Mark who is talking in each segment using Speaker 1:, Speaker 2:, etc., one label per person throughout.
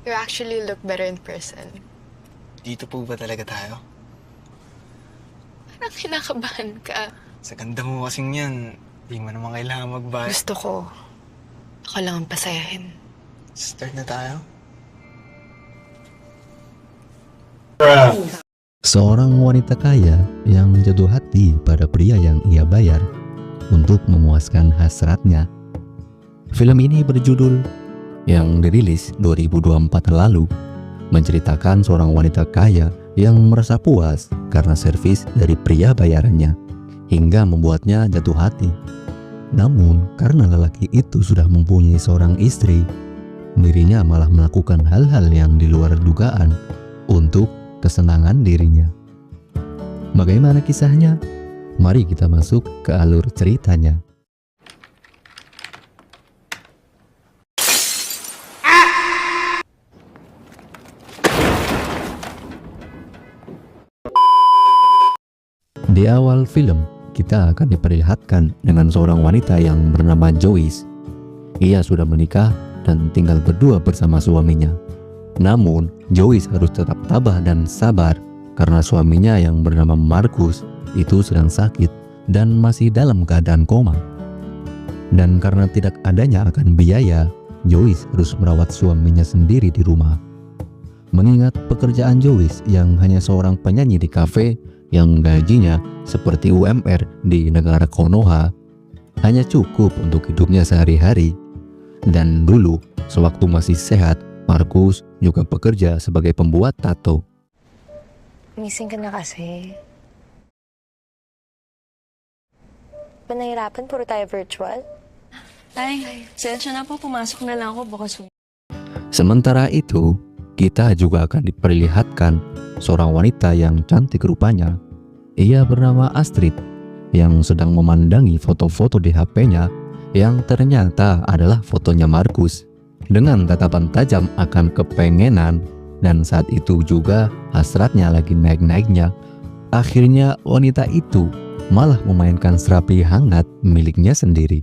Speaker 1: You actually look better in person.
Speaker 2: Dito po ba talaga tayo?
Speaker 1: Parang kinakabahan ka.
Speaker 2: Sa ganda mo kasing yan, di mo naman kailangan magbayad.
Speaker 1: Gusto ko, ako lang ang pasayahin.
Speaker 2: Start na tayo.
Speaker 3: Seorang wanita kaya yang jatuh hati pada pria yang ia bayar untuk memuaskan hasratnya. Film ini berjudul yang dirilis 2024 lalu menceritakan seorang wanita kaya yang merasa puas karena servis dari pria bayarannya hingga membuatnya jatuh hati. Namun karena lelaki itu sudah mempunyai seorang istri, dirinya malah melakukan hal-hal yang di luar dugaan untuk kesenangan dirinya. Bagaimana kisahnya? Mari kita masuk ke alur ceritanya. Di awal film, kita akan diperlihatkan dengan seorang wanita yang bernama Joyce. Ia sudah menikah dan tinggal berdua bersama suaminya. Namun, Joyce harus tetap tabah dan sabar karena suaminya yang bernama Markus itu sedang sakit dan masih dalam keadaan koma. Dan karena tidak adanya akan biaya, Joyce harus merawat suaminya sendiri di rumah. Mengingat pekerjaan Joyce yang hanya seorang penyanyi di kafe yang gajinya seperti UMR di negara Konoha hanya cukup untuk hidupnya sehari-hari. Dan dulu, sewaktu masih sehat, Markus juga bekerja sebagai pembuat tato.
Speaker 4: Missing ka na kasi. Panahirapan, puro tayo virtual.
Speaker 5: Tay, sensya na po, pumasok na lang ako bukas.
Speaker 3: Sementara itu, kita juga akan diperlihatkan seorang wanita yang cantik rupanya. Ia bernama Astrid yang sedang memandangi foto-foto di HP-nya yang ternyata adalah fotonya Markus dengan tatapan tajam akan kepengenan, dan saat itu juga hasratnya lagi naik-naiknya. Akhirnya wanita itu malah memainkan serapi hangat miliknya sendiri.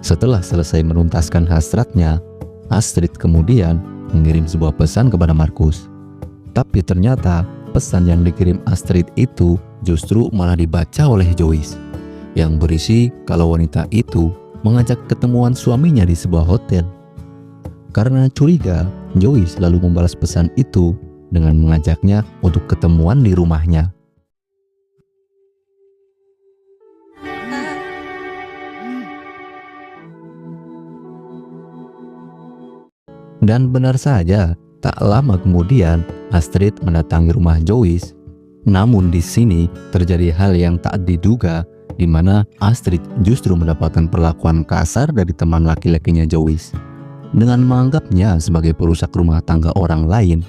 Speaker 3: Setelah selesai menuntaskan hasratnya, Astrid kemudian mengirim sebuah pesan kepada Markus. Tapi ternyata pesan yang dikirim Astrid itu justru malah dibaca oleh Joyce, yang berisi kalau wanita itu mengajak ketemuan suaminya di sebuah hotel. Karena curiga, Joyce lalu membalas pesan itu dengan mengajaknya untuk ketemuan di rumahnya. Dan benar saja, tak lama kemudian Astrid mendatangi rumah Joyce. Namun di sini terjadi hal yang tak diduga, di mana Astrid justru mendapatkan perlakuan kasar dari teman laki-lakinya Joyce dengan menganggapnya sebagai perusak rumah tangga orang lain.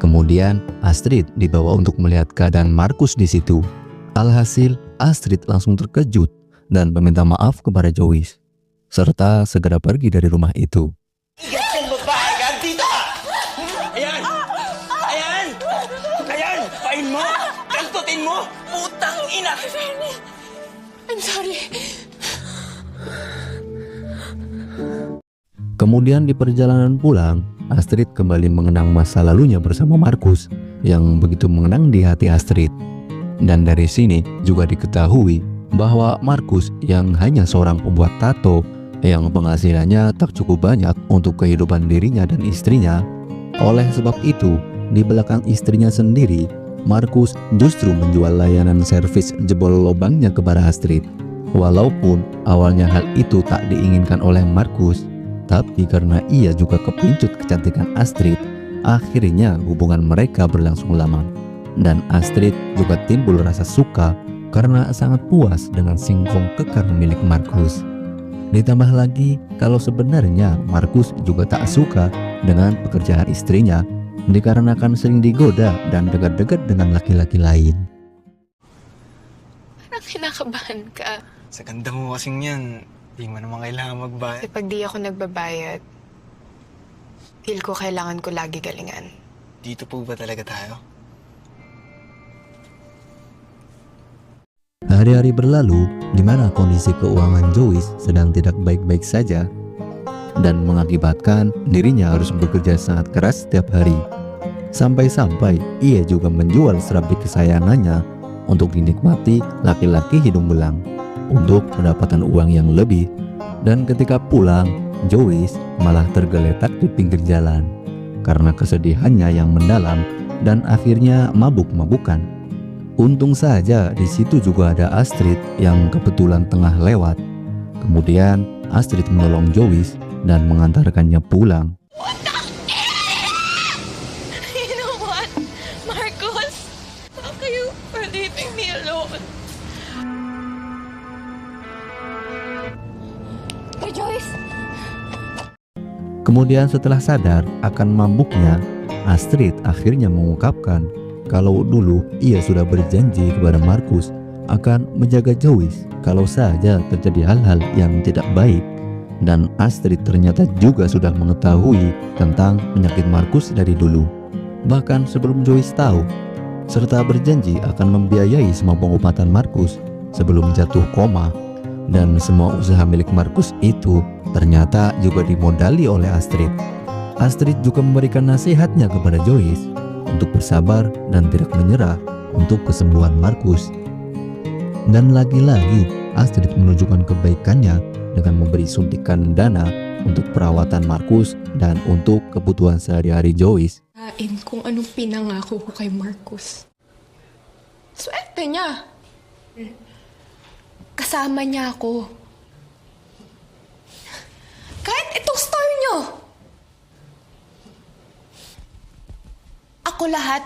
Speaker 3: Kemudian Astrid dibawa untuk melihat keadaan Markus di situ. Alhasil Astrid langsung terkejut dan meminta maaf kepada Joyce serta segera pergi dari rumah itu.
Speaker 2: Pain mo! Kantutin mo! Putang ina!
Speaker 1: I'm sorry.
Speaker 3: Kemudian di perjalanan pulang, Astrid kembali mengenang masa lalunya bersama Markus yang begitu mengenang di hati Astrid. Dan dari sini juga diketahui bahwa Markus yang hanya seorang pembuat tato yang penghasilannya tak cukup banyak untuk kehidupan dirinya dan istrinya. Oleh sebab itu, di belakang istrinya sendiri, Markus justru menjual layanan servis jebol lubangnya kepada Astrid. Walaupun awalnya hal itu tak diinginkan oleh Markus, tapi karena ia juga kepincut kecantikan Astrid, akhirnya hubungan mereka berlangsung lama. Dan Astrid juga timbul rasa suka karena sangat puas dengan singkong kekar milik Markus. Ditambah lagi kalau sebenarnya Markus juga tak suka dengan pekerjaan istrinya, dikarenakan sering digoda dan dekat-dekat dengan laki-laki lain.
Speaker 1: Parang kinakabahan ka.
Speaker 2: Sa ganda mo kasing yan, di mo naman kailangan magbayad.
Speaker 1: Kasi pag di ako nagbabayad, feel ko kailangan ko lagi galingan.
Speaker 2: Dito po ba talaga tayo?
Speaker 3: Hari-hari berlalu di mana kondisi keuangan Joyce sedang tidak baik-baik saja dan mengakibatkan dirinya harus bekerja sangat keras setiap hari. Sampai-sampai ia juga menjual serabi kesayangannya untuk dinikmati laki-laki hidung belang untuk mendapatkan uang yang lebih. Dan ketika pulang, Joyce malah tergeletak di pinggir jalan karena kesedihannya yang mendalam dan akhirnya mabuk-mabukan. Untung saja di situ juga ada Astrid yang kebetulan tengah lewat. Kemudian Astrid menolong Joyce dan mengantarkannya pulang.
Speaker 1: You know what, Marcos? Thank you for leaving me alone.
Speaker 4: Hey, Joyce!
Speaker 3: Kemudian setelah sadar akan mabuknya, Astrid akhirnya mengungkapkan kalau dulu ia sudah berjanji kepada Markus akan menjaga Joyce kalau saja terjadi hal-hal yang tidak baik. Dan Astrid ternyata juga sudah mengetahui tentang penyakit Markus dari dulu, bahkan sebelum Joyce tahu, serta berjanji akan membiayai semua pengobatan Markus sebelum jatuh koma. Dan semua usaha milik Markus itu ternyata juga dimodali oleh Astrid. Astrid juga memberikan nasihatnya kepada Joyce untuk bersabar dan tidak menyerah untuk kesembuhan Markus. Dan lagi-lagi Astrid menunjukkan kebaikannya dengan memberi suntikan dana untuk perawatan Markus dan untuk kebutuhan sehari-hari Joyce.
Speaker 1: Kung anong pinangako ko kay Marcos. Swerte niya. Kasama niya ako. Kahit itong store niyo. Ako lahat.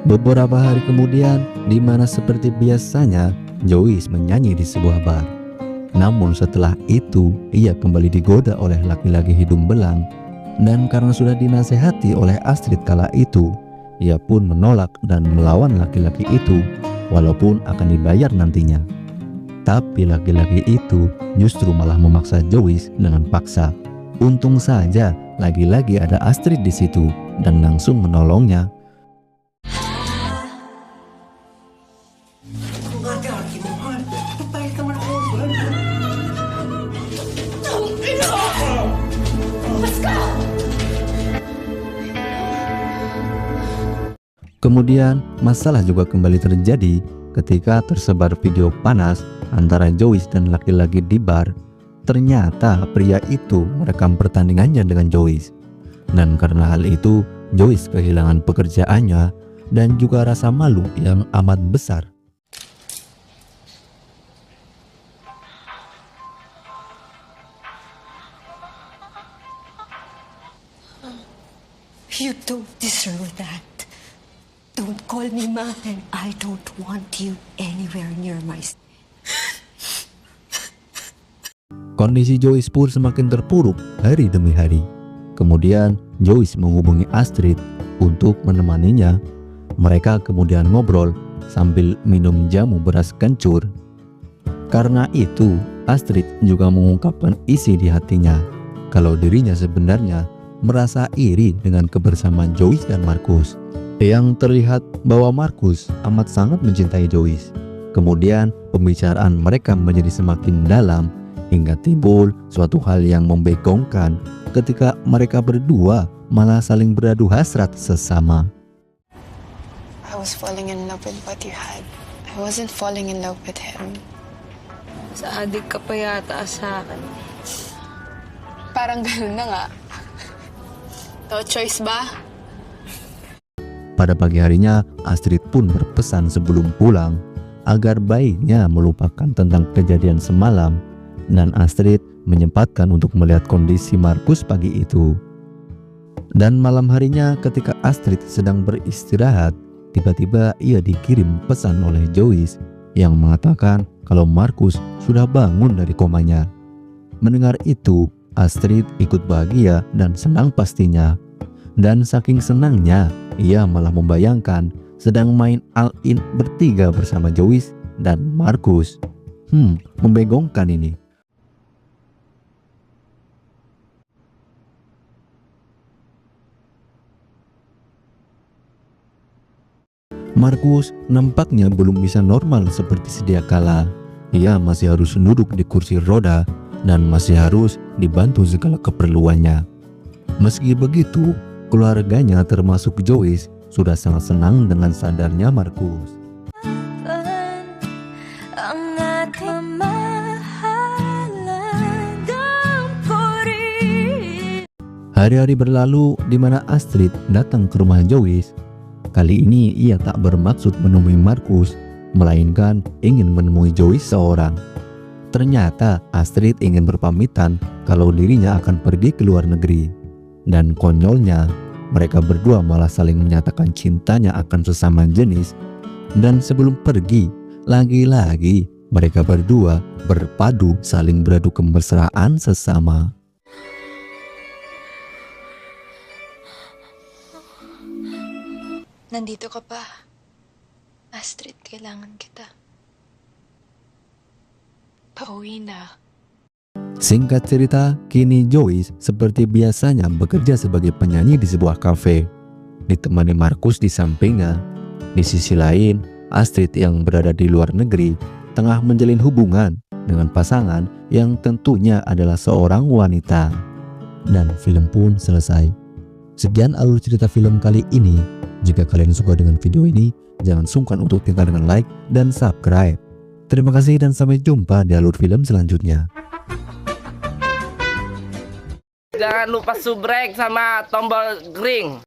Speaker 3: Beberapa hari kemudian, di mana seperti biasanya Joyce menyanyi di sebuah bar. Namun setelah itu, ia kembali digoda oleh laki-laki hidung belang. Dan karena sudah dinasehati oleh Astrid kala itu, ia pun menolak dan melawan laki-laki itu, walaupun akan dibayar nantinya. Tapi laki-laki itu justru malah memaksa Joyce dengan paksa. Untung saja lagi-lagi ada Astrid di situ dan langsung menolongnya. Kemudian masalah juga kembali terjadi ketika tersebar video panas antara Joyce dan laki-laki di bar. Ternyata pria itu merekam pertandingannya dengan Joyce. Dan karena hal itu, Joyce kehilangan pekerjaannya dan juga rasa malu yang amat besar.
Speaker 6: You don't deserve that. Don't call me Ma, and I don't want you anywhere near my...
Speaker 3: Kondisi Joyce pun semakin terpuruk hari demi hari. Kemudian Joyce menghubungi Astrid untuk menemaninya. Mereka kemudian ngobrol sambil minum jamu beras kencur. Karena itu, Astrid juga mengungkapkan isi di hatinya kalau dirinya sebenarnya merasa iri dengan kebersamaan Joyce dan Markus. Yang terlihat bahwa Markus amat sangat mencintai Joyce. Kemudian pembicaraan mereka menjadi semakin dalam hingga timbul suatu hal yang membegongkan ketika mereka berdua malah saling beradu hasrat sesama.
Speaker 1: I was falling in love with what you had. I wasn't falling in love with him.
Speaker 5: Sa adik ka pa yata sa akin.
Speaker 1: Parang ganun na nga. No choice ba?
Speaker 3: Pada pagi harinya, Astrid pun berpesan sebelum pulang agar baiknya melupakan tentang kejadian semalam, dan Astrid menyempatkan untuk melihat kondisi Markus pagi itu. Dan malam harinya ketika Astrid sedang beristirahat, tiba-tiba ia dikirim pesan oleh Joyce yang mengatakan kalau Markus sudah bangun dari komanya. Mendengar itu, Astrid ikut bahagia dan senang pastinya. Dan saking senangnya, ia malah membayangkan sedang main all-in bertiga bersama Joyce dan Markus. Membegongkan ini. Markus nampaknya belum bisa normal seperti sedia kala. Ia masih harus duduk di kursi roda dan masih harus dibantu segala keperluannya. Meski begitu, keluarganya termasuk Joyce sudah sangat senang dengan sadarnya Markus. Hari-hari berlalu di mana Astrid datang ke rumah Joyce. Kali ini ia tak bermaksud menemui Markus, melainkan ingin menemui Joyce seorang. Ternyata Astrid ingin berpamitan kalau dirinya akan pergi ke luar negeri. Dan konyolnya, mereka berdua malah saling menyatakan cintanya akan sesama jenis. Dan sebelum pergi, lagi-lagi mereka berdua berpadu saling beradu kemesraan sesama.
Speaker 1: Nandito ka pa. Astrid, kailangan kita. Pauwi na.
Speaker 3: Singkat cerita, kini Joyce seperti biasanya bekerja sebagai penyanyi di sebuah kafe, ditemani Markus di sampingnya. Di sisi lain, Astrid yang berada di luar negeri tengah menjalin hubungan dengan pasangan yang tentunya adalah seorang wanita. Dan film pun selesai. Sekian alur cerita film kali ini. Jika kalian suka dengan video ini, jangan sungkan untuk tinggal dengan like dan subscribe. Terima kasih dan sampai jumpa di alur film selanjutnya.
Speaker 7: Jangan lupa subrek sama tombol ring.